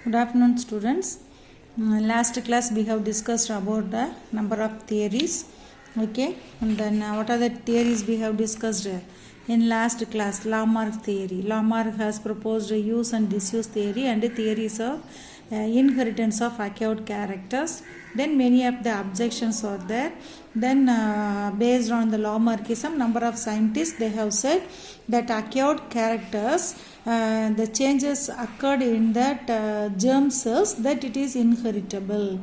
Good afternoon, students. Last class we have discussed about the number of theories. Okay, and then what are the theories we have discussed in last class? Lamarck theory. Lamarck has proposed a use and disuse theory and theories of inheritance of acquired characters. Then many of the objections are there. Then based on the Lamarckism, number of scientists they have said that acquired characters, the changes occurred in that germ cells, that it is inheritable.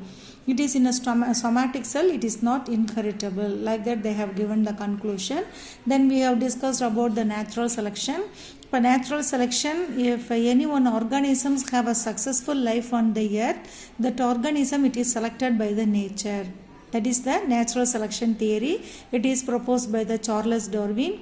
It is in a somatic cell, it is not inheritable. Like that they have given the conclusion. Then we have discussed about the natural selection. For natural selection, if any one organisms have a successful life on the earth, that organism it is selected by the nature. That is the natural selection theory. It is proposed by the Charles Darwin.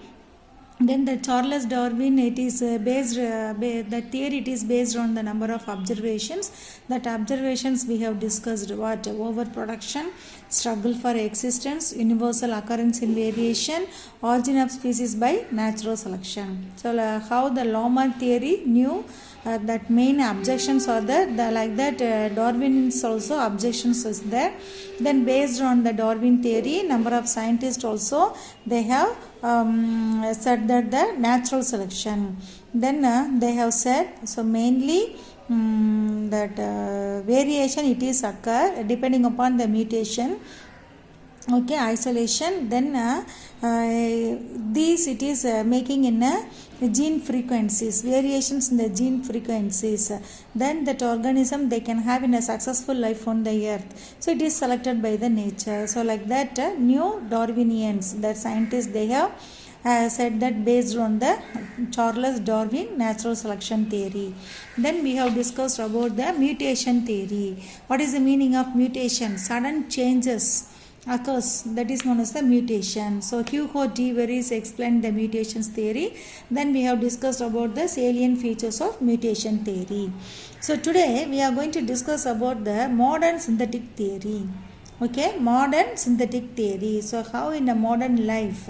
Then the Charles Darwin, it is based, the theory it is based on the number of observations. That observations we have discussed what? Overproduction, struggle for existence, universal occurrence in variation, origin of species by natural selection. So how the Lamarck theory knew that main objections are there, like that Darwin's also objections is there. Then based on the Darwin theory, number of scientists also they have said that the natural selection. Then they have said, so mainly that variation it is occur depending upon the mutation. Okay, isolation. Then these it is making in a gene frequencies, variations in the gene frequencies. Then that organism they can have in a successful life on the earth. So it is selected by the nature. So like that new Darwinians, that scientists they have said that based on the Charles Darwin natural selection theory. Then we have discussed about the mutation theory. What is the meaning of mutation? Sudden changes occurs, that is known as the mutation. So Hugo de Vries explained the mutations theory. Then we have discussed about the salient features of mutation theory. So today we are going to discuss about the modern synthetic theory. Okay, modern synthetic theory. So how in a modern life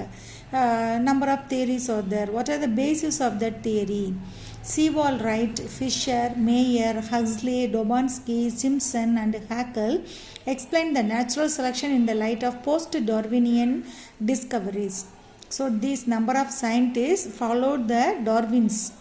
number of theories are there. What are the basis of that theory? Sewall Wright, Fisher, Mayer, Huxley, Dobansky, Simpson and Haeckel explained the natural selection in the light of post-Darwinian discoveries. So these number of scientists followed the Darwins.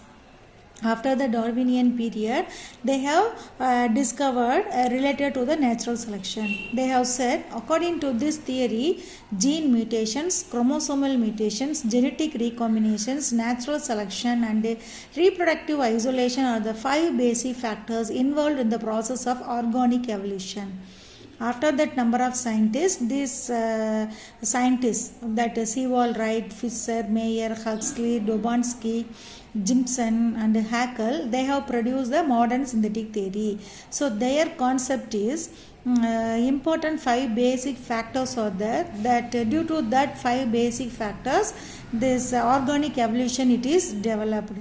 After the Darwinian period, they have discovered related to the natural selection. They have said, according to this theory, gene mutations, chromosomal mutations, genetic recombinations, natural selection and reproductive isolation are the 5 basic factors involved in the process of organic evolution. After that number of scientists, these scientists that Sewall Wright, Fisher, Mayer, Huxley, Dobansky, Simpson and Haeckel, they have produced the modern synthetic theory. So their concept is important 5 basic factors are there, that due to that 5 basic factors this organic evolution it is developed.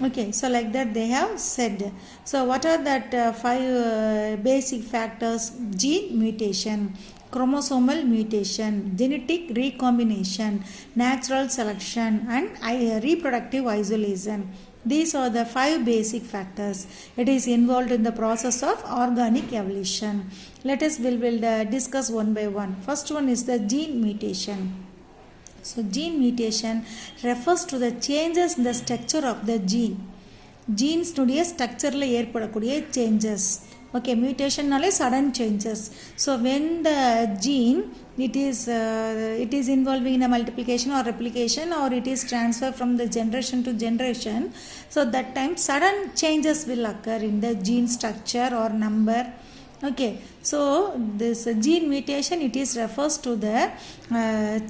Okay, so like that they have said. So what are that 5 basic factors? Gene mutation, chromosomal mutation, genetic recombination, natural selection and reproductive isolation. These are the 5 basic factors. It is involved in the process of organic evolution. Let us will discuss one by one. First one is the gene mutation. So gene mutation refers to the changes in the structure of the gene. Genes nudiya structure la ஏற்படக்கூடிய changes. Okay, mutation nale sudden changes. So when the gene it is involving in a multiplication or replication or it is transferred from the generation to generation, so that time sudden changes will occur in the gene structure or number. Okay, so this gene mutation it is refers to the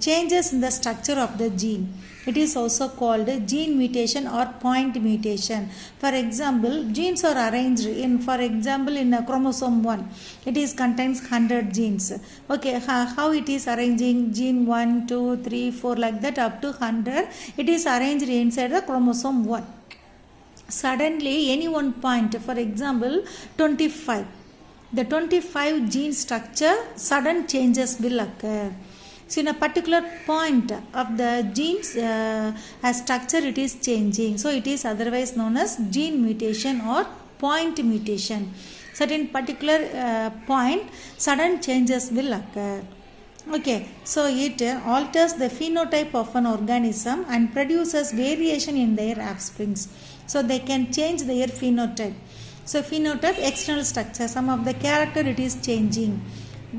changes in the structure of the gene. It is also called gene mutation or point mutation. For example, genes are arranged in, for example, in a chromosome 1, it is contains 100 genes. Okay, how it is arranging gene 1, 2, 3, 4 like that up to 100, it is arranged inside the chromosome 1. Suddenly any one point, for example 25, the 25 gene structure sudden changes will occur. So in a particular point of the genes structure it is changing. So it is otherwise known as gene mutation or point mutation. Certain particular point, sudden changes will occur. Okay, so it alters the phenotype of an organism and produces variation in their offsprings. So they can change their phenotype. So phenotype, external structure, some of the character it is changing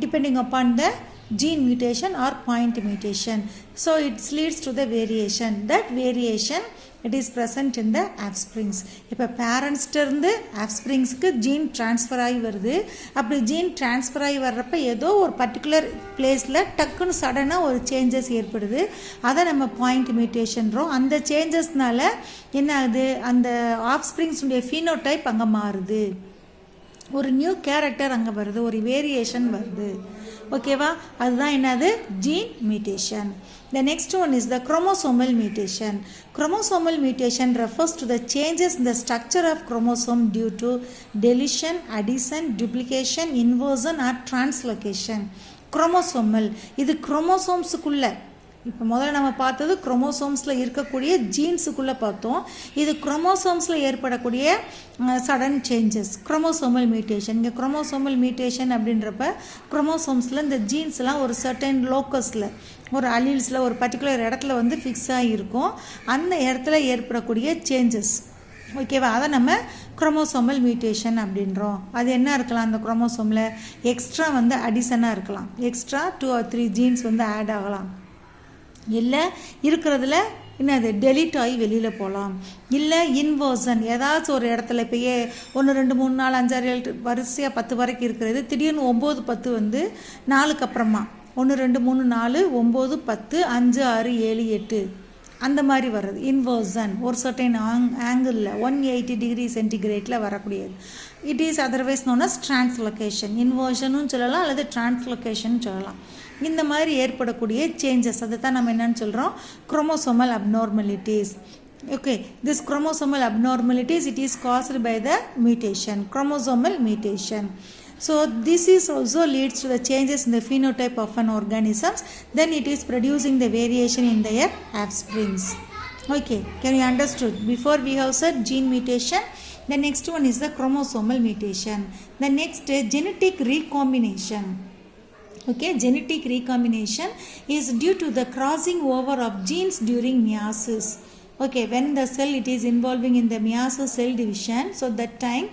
depending upon the gene mutation or point mutation. So it leads to the variation. That variation it is present in the offsprings. இப்போ பேரண்ட்ஸ்டேருந்து ஆஃப்ஸ்ப்ரிங்ஸ்க்கு gene transfer ஆகி வருது. அப்படி gene transfer ஆகி வர்றப்ப ஏதோ ஒரு particular பிளேஸில் டக்குன்னு சடனாக ஒரு சேஞ்சஸ் ஏற்படுது. அதை நம்ம பாயிண்ட் மியூட்டேஷன்றோம். அந்த சேஞ்சஸ்னால என்ன ஆகுது, அந்த ஆஃப்ஸ்ப்ரிங்ஸுடைய ஃபீனோடைப் அங்கே மாறுது, ஒரு நியூ கேரக்டர் அங்கே வருது, ஒரு வேரியேஷன் வருது. ஓகேவா, அதுதான் என்னது gene mutation. The next one is the chromosomal mutation. Chromosomal mutation refers to the changes in the structure of chromosome due to deletion, addition, duplication, inversion or translocation. Chromosomal இது குரோமோசோம்ஸுக்குள்ள, இப்போ முதல்ல நம்ம பார்த்தது குரோமோசோம்ஸில் இருக்கக்கூடிய ஜீன்ஸுக்குள்ளே பார்த்தோம். இது குரோமோசோம்ஸில் ஏற்படக்கூடிய சடன் சேஞ்சஸ், குரோமோசோமல் மியூட்டேஷன். இங்கே குரோமோசோமல் மியூட்டேஷன் அப்படின்றப்ப குரோமோசோம்ஸில் இந்த ஜீன்ஸ்லாம் ஒரு சர்டன் லோக்கஸில், ஒரு அலீல்ஸில் ஒரு பர்டிகுலர் இடத்துல வந்து ஃபிக்ஸ் ஆகியிருக்கும். அந்த இடத்துல ஏற்படக்கூடிய சேஞ்சஸ், ஓகேவா, அதை நம்ம குரோமோசோமல் மியூட்டேஷன் அப்படின்றோம். அது என்ன இருக்கலாம், அந்த குரோமோசோமில் எக்ஸ்ட்ரா வந்து அடிஷனாக இருக்கலாம், எக்ஸ்ட்ரா 2 or 3 ஜீன்ஸ் வந்து ஆட் ஆகலாம். இல்லை இருக்கிறதுல என்னது டெலிட் ஆகி வெளியில் போகலாம். இல்லை இன்வர்சன், ஏதாச்சும் ஒரு இடத்துல இப்போ 1 2 3 4 5 6 7 வரிசையாக 10 வரைக்கும் இருக்கிறது திடீர்னு 9 10 வந்து 4க்கு அப்புறமா 1 2 3 4 9 10 5 6 7 8 அந்த மாதிரி வர்றது இன்வர்சன். ஒரு சர்டைன் ஆங்கிளில் 180 டிகிரி சென்டிகிரேட்டில் வரக்கூடியது. It is otherwise known as translocation. இன்வர்ஷனும் சொல்லலாம் அல்லது டிரான்ஸ்லொகேஷன் சொல்லலாம். இந்த மாதிரி ஏற்படக்கூடிய சேஞ்சஸ் அதை தான் நம்ம என்னன்னு சொல்கிறோம், chromosomal abnormalities. Okay, this chromosomal abnormalities it is caused by the mutation, chromosomal mutation. So this is also leads to the changes in the phenotype of an organism. Then it is producing the variation in their offsprings. Okay, can you understood? Before we have said gene mutation. The next one is the chromosomal mutation. The next genetic recombination. Okay, genetic recombination is due to the crossing over of genes during meiosis. Okay, when the cell it is involving in the meiosis cell division, so that time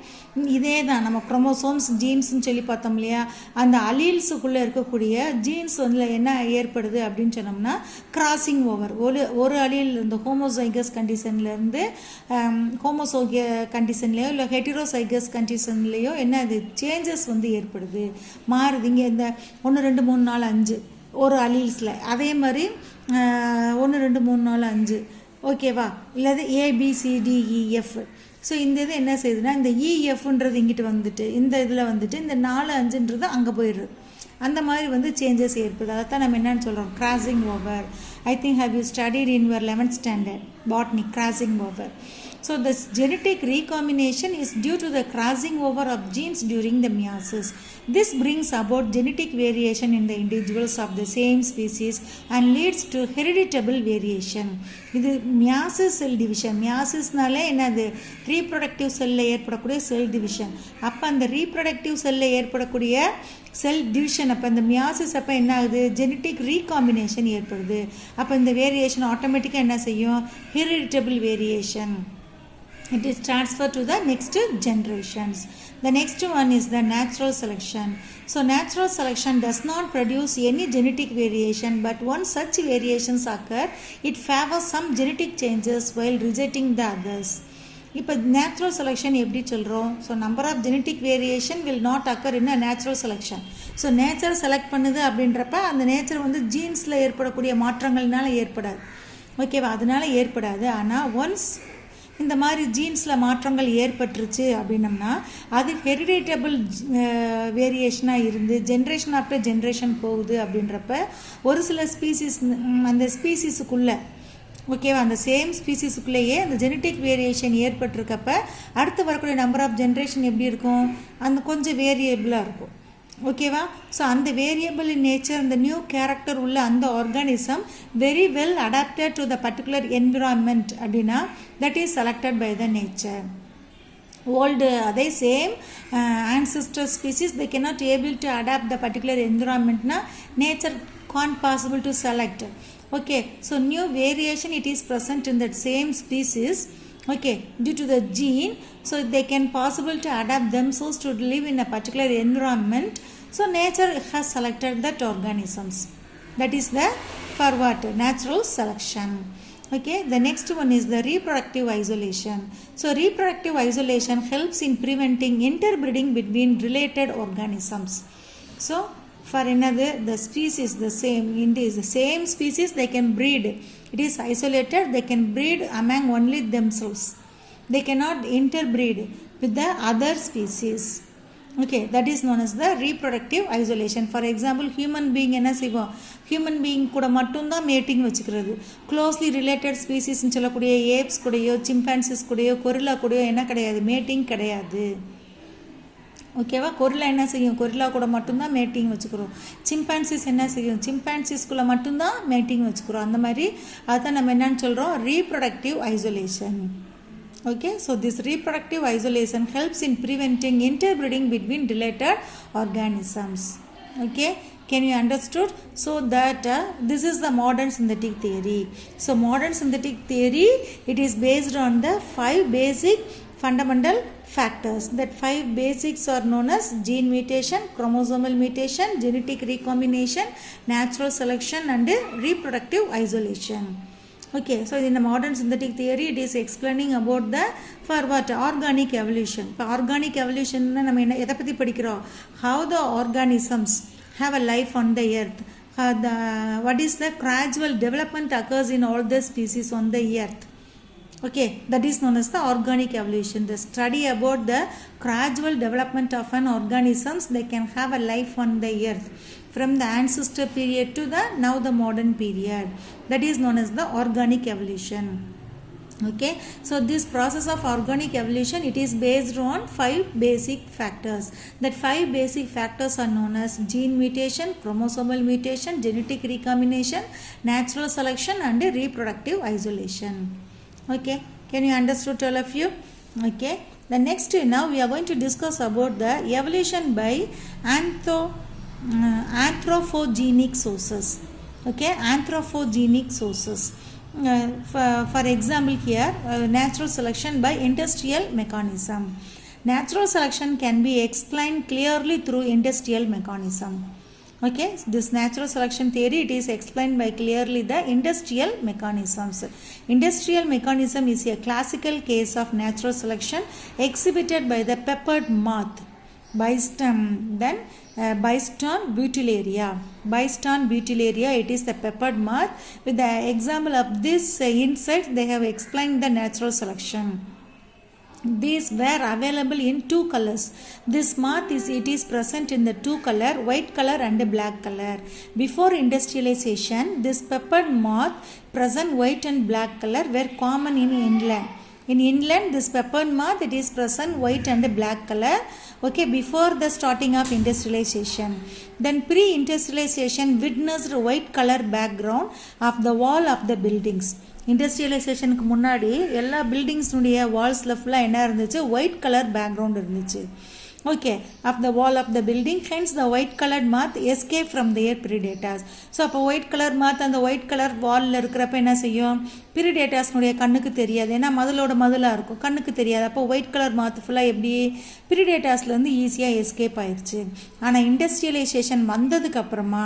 இதே தான் நம்ம chromosomes ஜீன்ஸ்னு சொல்லி பார்த்தோம் இல்லையா, அந்த அலீல்ஸுக்குள்ளே இருக்கக்கூடிய jeans வந்து என்ன ஏற்படுது அப்படின்னு சொன்னோம்னா கிராசிங் ஓவர். ஒரு அலீல் இந்த ஹோமோசைகஸ் கண்டிஷன்லேருந்து ஹோமோசோகிய கண்டிஷன்லேயோ இல்லை ஹெட்டிரோசைகஸ் கண்டிஷன்லேயோ என்ன அது சேஞ்சஸ் வந்து ஏற்படுது, மாறுது. இங்கே இந்த 1 2 3 4 5 ஒரு அலீல்ஸில், அதே மாதிரி 1 2 3 4 5 ஓகேவா, இல்லாத ABCDEF. ஸோ இந்த இது என்ன செய்யுதுன்னா இந்த EFன்றது இங்கிட்டு வந்துட்டு இந்த இதில் வந்துட்டு இந்த 4 5ன்றது அங்கே போயிடுது. அந்த மாதிரி வந்து சேஞ்சஸ் ஏற்படுது. அதை தான் நம்ம என்னன்னு சொல்கிறோம், crossing over. I think how you studied in your 11th standard botany, crossing over. So this genetic recombination is due to the crossing over of genes during the meiosis. This brings about genetic variation in the individuals of the same species and leads to hereditable variation. இது meiosis cell division. meiosis-னாலே என்னது, reproductive cell-ல ஏற்படக்கூடிய cell division. அப்போ அந்த reproductive cell-ல ஏற்படக்கூடிய cell division, அப்போ இந்த meiosis அப்போ என்ன ஆகுது, ஜெனட்டிக் ரீகாம்பினேஷன் ஏற்படுது. அப்போ இந்த வேரியேஷன் ஆட்டோமேட்டிக்காக என்ன செய்யும், ஹெரிடிட்டபிள் variation. It is transferred to the next generations. The next one is the natural selection. So natural selection does not produce any genetic variation, but once such variations occur, it favors some genetic changes while rejecting the others. இப்போ natural selection எப்படி சொல்கிறோம், so number of genetic variation will not occur in a natural selection. So nature select பண்ணுது அப்படின்றப்ப அந்த nature வந்து ஜீன்ஸில் ஏற்படக்கூடிய மாற்றங்கள்னால ஏற்படாது, ஓகேவா, அதனால ஏற்படாது. ஆனால் ஒன்ஸ் இந்த மாதிரி ஜீன்ஸில் மாற்றங்கள் ஏற்பட்டுருச்சு அப்படின்னம்னா அது ஹெரிடேட்டபிள் வேரியேஷனாக இருந்து ஜென்ரேஷன் ஆஃப்டர் ஜென்ரேஷன் போகுது. அப்படின்றப்ப ஒரு சில ஸ்பீசிஸ் அந்த ஸ்பீசிஸுக்குள்ளே, ஓகேவா, அந்த சேம் ஸ்பீசிஸுக்குள்ளேயே அந்த ஜெனட்டிக் வேரியேஷன் ஏற்பட்டிருக்கப்ப அடுத்து வரக்கூடிய நம்பர் ஆஃப் ஜென்ரேஷன் எப்படி இருக்கும், அந்த கொஞ்சம் வேரியபிளாக இருக்கும், ஓகேவா. ஸோ அந்த வேரியபிள் இன் நேச்சர், அந்த நியூ கேரக்டர் உள்ள அந்த organism very well adapted to the particular environment அப்படின்னா that is selected by the nature. old they same ancestor species, they cannot able to adapt the particular environment na nature can't possible to select. Okay, so new variation it is present in that same species, okay, due to the gene, so they can possible to adapt themselves to live in a particular environment. So nature has selected that organisms. That is the for what? Natural selection. Okay, the next one is the reproductive isolation. So reproductive isolation helps in preventing interbreeding between related organisms. So for another, the species the same, in the same species they can breed, it is isolated, they can breed among only themselves, they cannot interbreed with the other species. Okay, that is known as the reproductive isolation. For example, human being என்ன செய்வோம், human being கூட மட்டும்தான் matting வச்சுக்கிறது. Closely related ஸ்பீசிஸ்ன்னு சொல்லக்கூடிய apes கூடயோ chimpanzees கூடயோ gorilla கூடயோ என்ன கிடையாது, மேட்டிங் கிடையாது. ஓகேவா, கொரில்லா என்ன செய்யும், கொரில்லா கூட மட்டும்தான் மேட்டிங் வச்சுக்கிறோம். சிம்பான்சிஸ் என்ன செய்யும், சிம்பான்சிஸ்குள்ளே மட்டும்தான் மேட்டிங் வச்சுக்கிறோம். அந்த மாதிரி அதுதான் நம்ம என்னன்னு சொல்கிறோம், reproductive isolation. Okay, so this reproductive isolation helps in preventing interbreeding between related organisms. Okay, can you understood? So that this is the modern synthetic theory. So modern synthetic theory, it is based on the 5 basic fundamental factors. That 5 basics are known as gene mutation, chromosomal mutation, genetic recombination, natural selection and reproductive isolation. Okay, so in the modern synthetic theory it is explaining about the for what, organic evolution. இப்போ organic evolution நம்ம என்ன எதை பற்றி படிக்கிறோம், how the organisms have a life on the earth, what is the gradual development occurs in all the species on the earth. Okay, that is known as the organic evolution, the study about the gradual development of an organisms, they can have a life on the earth from the ancestor period to the now the modern period. That is known as the organic evolution. Okay, so this process of organic evolution, it is based on 5 basic factors. That 5 basic factors are known as gene mutation, chromosomal mutation, genetic recombination, natural selection and reproductive isolation. Okay, can you understood all of you? Okay, the next now we are going to discuss about the evolution by anthropogenic sources. Okay, anthropogenic sources. For example here, natural selection by industrial mechanism. Natural selection can be explained clearly through industrial mechanism. Okay, this natural selection theory, it is explained by clearly the industrial mechanisms. Industrial mechanism is a classical case of natural selection exhibited by the peppered moth, Byston butilaria. Byston butilaria, it is the peppered moth. With the example of this insect, they have explained the natural selection. These were available in 2 colors. This moth it is present in the 2 color, white color and black color. Before industrialization, this peppered moth present white and black color were common in England. In England, this peppered moth, it is present white and black color. Okay, before the starting of industrialization. Then pre-industrialization witnessed white color background of the wall of the buildings. இண்டஸ்ட்ரியலைசேஷனுக்கு முன்னாடி எல்லா பில்டிங்ஸ்னுடைய வால்ஸில் ஃபுல்லாக என்ன இருந்துச்சு, white colour background இருந்துச்சு. Okay, of the wall of the building, hence the white coloured moth escape from their predators. So அப்போ white colour moth அந்த white colour வாலில் இருக்கிறப்ப என்ன செய்யும், பிரிடேட்டர்ஸ்னுடைய கண்ணுக்கு தெரியாது, ஏன்னா மதிலாக இருக்கும், கண்ணுக்கு தெரியாது. அப்போ ஒயிட் கலர் மாத் ஃபுல்லாக எப்படி பிரிடேட்டர்ஸ்லேருந்து ஈஸியாக எஸ்கேப் ஆயிடுச்சு. ஆனால் இண்டஸ்ட்ரியலைசேஷன் வந்ததுக்கப்புறமா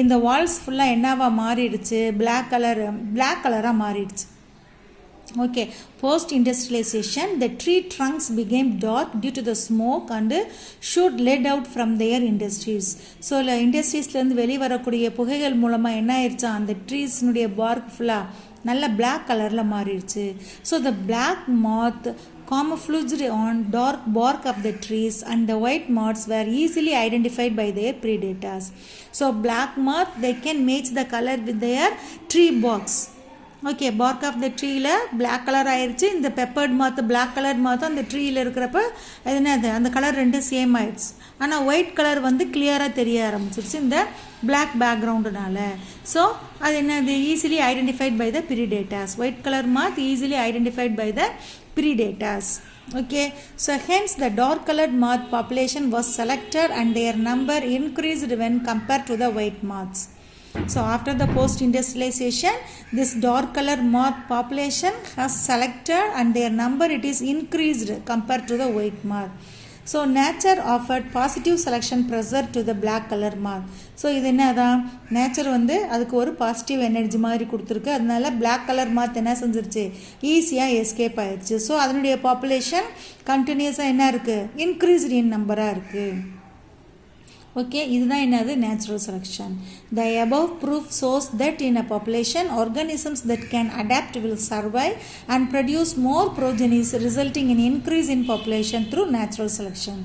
இந்த வால்ஸ் ஃபுல்லாக என்னவாக மாறிடுச்சு, பிளாக் கலராக மாறிடுச்சு. Okay, post industrialization, the tree trunks became dark due to the smoke and shoot led out from their industries. So இண்டஸ்ட்ரீஸ்லேருந்து வெளியே வரக்கூடிய புகைகள் மூலமாக என்ன ஆயிடுச்சா, அந்த ட்ரீஸ்னுடைய பார்க் ஃபுல்லாக நல்ல பிளாக் கலரில் மாறிடுச்சு. So the black moth camouflaged on dark bark of the trees and the white moths were easily identified by their predators. So black moth, they can match the color with their tree barks. Okay, bark of the ட்ரீயில் black colour ஆயிடுச்சு. இந்த பெப்பர்ட் மாத்து black colour மாத்து அந்த ட்ரீயில் இருக்கிறப்ப என்னது, அந்த colour ரெண்டும் சேம் ஆயிடுச்சு. ஆனால் ஒயிட் கலர் வந்து கிளியராக தெரிய ஆரம்பிச்சிருச்சு இந்த பிளாக் பேக்ரவுண்டுனால. ஸோ அது என்னது, easily identified by the predators. White colour moth easily identified by the predators. Okay, so hence the dark colored moth population was selected and their number increased when compared to the white moths. So after the post industrialization, this dark colored moth population has selected and their number it is increased compared to the white moth. So nature offered positive selection pressure to the black color moth. So இது என்னதான் nature வந்து அதுக்கு ஒரு positive energy மாதிரி கொடுத்துருக்கு. அதனால black color moth என்ன செஞ்சிருச்சு, ஈஸியாக எஸ்கேப் ஆயிடுச்சு. ஸோ அதனுடைய பாப்புலேஷன் கண்டினியூஸாக என்ன இருக்குது, இன்க்ரீஸ்ட் இன் நம்பராக இருக்குது. Okay, இதுதான் என்னது natural selection. The above proof shows that in a population, organisms that can adapt will survive and produce more progenies, resulting in increase in population through natural selection.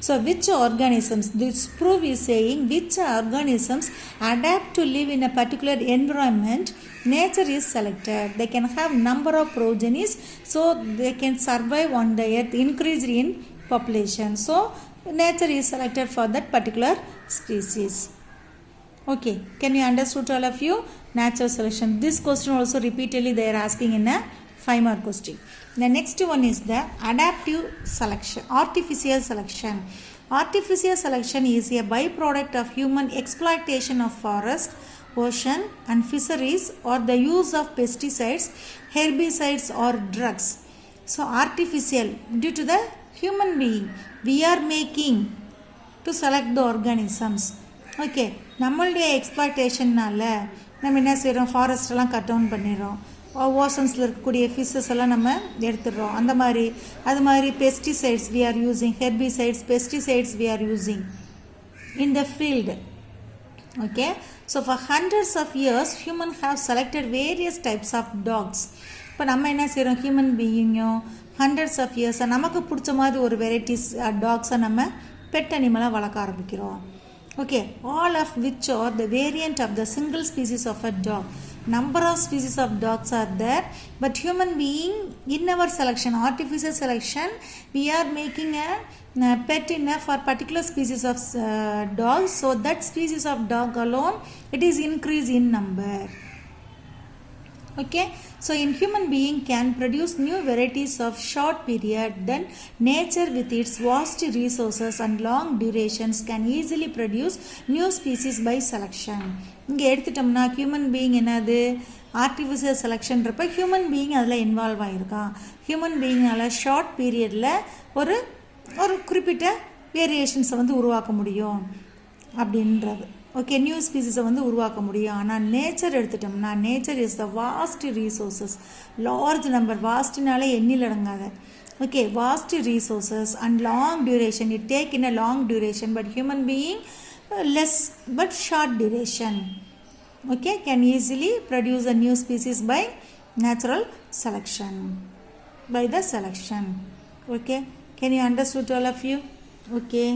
So which organisms, this proof is saying which organisms adapt to live in a particular environment, nature is selected. They can have number of progenies, so they can survive on the earth, increase in population. So nature is selected for that particular species. Okay, can you understood all of you? Natural selection. This question also repeatedly they are asking in a 5-mark question. The next one is the adaptive selection, artificial selection. Artificial selection is a byproduct of human exploitation of forest, ocean and fisheries, or the use of pesticides, herbicides or drugs. So artificial, due to the human being we are making to select the organisms. Okay, நம்மளுடைய எக்ஸ்ப்ளாய்டேஷன்னால நம்ம என்ன செய்கிறோம், ஃபாரஸ்டெல்லாம் cut down பண்ணிடுறோம், ஓஷன்ஸில் இருக்கக்கூடிய fishes எல்லாம் நம்ம எடுத்துடுறோம். அந்த மாதிரி அது மாதிரி pesticides we are using, herbicides, pesticides we are using in the field. Okay, so for hundreds of years human have selected various types of dogs. இப்போ நம்ம என்ன செய்கிறோம், ஹியூமன் பீயிங்கும் ஹண்ட்ரட்ஸ் ஆஃப் இயர்ஸாக நமக்கு பிடிச்ச மாதிரி ஒரு வெரைட்டிஸ் டாக்ஸை நம்ம பெட் அனிமலாக வளர்க்க ஆரம்பிக்கிறோம். Okay, all of which are the variant of the single species of a dog. Number of species of dogs are there, but human being in our selection, artificial selection, we are making a pet in a for particular species of dogs, so that species of dog alone it is increase in number. Okay, so in human being can produce new varieties of short period, then nature with its vast resources and long durations can easily produce new species by selection. இங்கே எடுத்துட்டோம்னா human being என்னது, artificial செலெக்ஷன்றப்ப human being அதில் involve ஆகிருக்கான். Human பீயிங்கால் short பீரியடில் ஒரு ஒரு குறிப்பிட்ட வேரியேஷன்ஸை வந்து உருவாக்க முடியும் அப்படின்றது. ஓகே, நியூ ஸ்பீசிஸை வந்து உருவாக்க முடியும். ஆனால் நேச்சர் எடுத்துட்டோம்னா nature is the vast resources, large number, வாஸ்ட்னாலே எண்ணில் அடங்காத. Okay, vast resources and long duration, it take in a long duration, but human being less but short duration. Okay, can easily produce a new species by natural selection, by the selection. Okay, can you understood all of you? Okay.